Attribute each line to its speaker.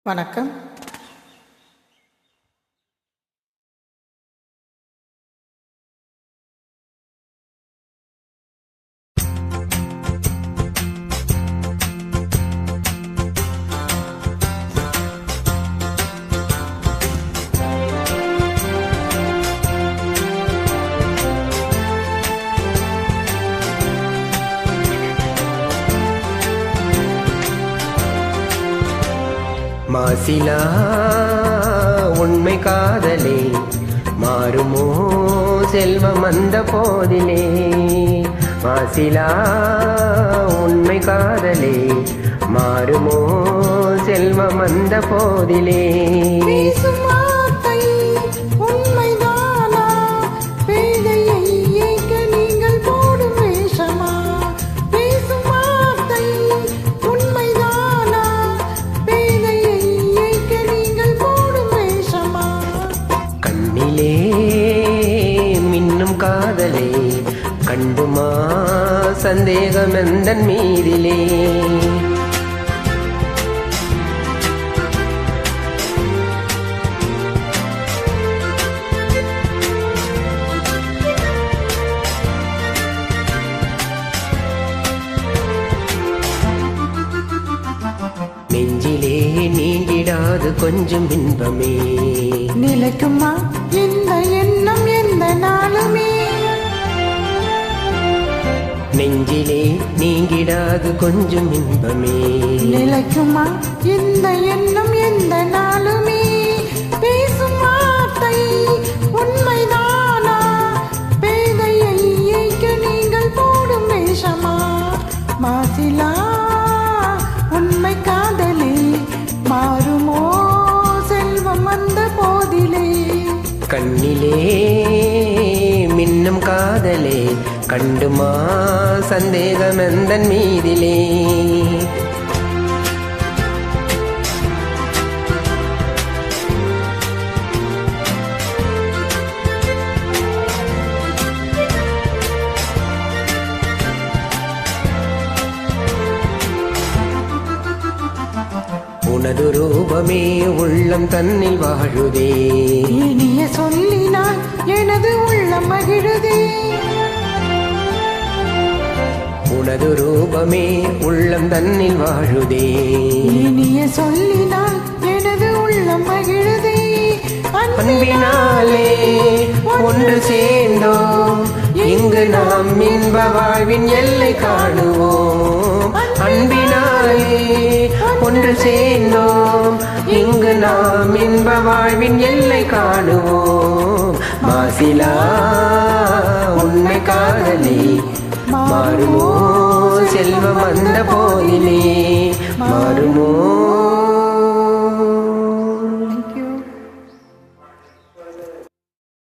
Speaker 1: வணக்கம்.
Speaker 2: மாசிலா உண்மை காதலே மாறுமோ செல்வம் அந்த போதிலே. மாசிலா உண்மை காதலே மாறுமோ செல்வம் அந்த போதிலே. மின்னும் காதலே கண்டுமா சந்தேகம் எந்தன் மீதிலே. நெஞ்சிலே நீங்கிடாது கொஞ்சம் இன்பமே
Speaker 1: நிலைக்குமா இந்த எண்ணம் எந்த நாளுமே.
Speaker 2: நெஞ்சிலே நீங்கிடாது கொஞ்சம் இன்பமே
Speaker 1: நிலைக்குமா இந்த எண்ணம் எந்த நாளுமே. பேசும் வார்த்தை உண்மைதானா? பேதையை ஏய்க்க நீங்கள் போடும் வேஷமா? மாசிலா உண்மை காதலே மாறுமோ செல்வம் அந்த போதிலே.
Speaker 2: கண்ணிலே மின்னும் காதலே கண்டுமா சந்தேகம் எந்தன் மீதிலே. உனது ரூபமே உள்ளம் தன்னில் வாழுதே.
Speaker 1: இனிய சொல்லினால் எனது உள்ளம் மகிழுதே.
Speaker 2: உனது ரூபமே உள்ளம் தன்னில் வாழுதே.
Speaker 1: இனிய சொல்லினால் எனது உள்ளம் மகிழுதே.
Speaker 2: அன்பினாலே ஒன்று சேர்ந்தோம் இங்கு நாம் இன்ப வாழ்வின் எல்லை காணுவோம். அன்பினாலே ஒன்று சேர்ந்தோம் இங்கு நாம் இன்ப வாழ்வின் எல்லை காணுவோம். மாசிலா உண்மை காதலே மாறுமோ செல்வம் அந்த போதிலே. மாறுமோ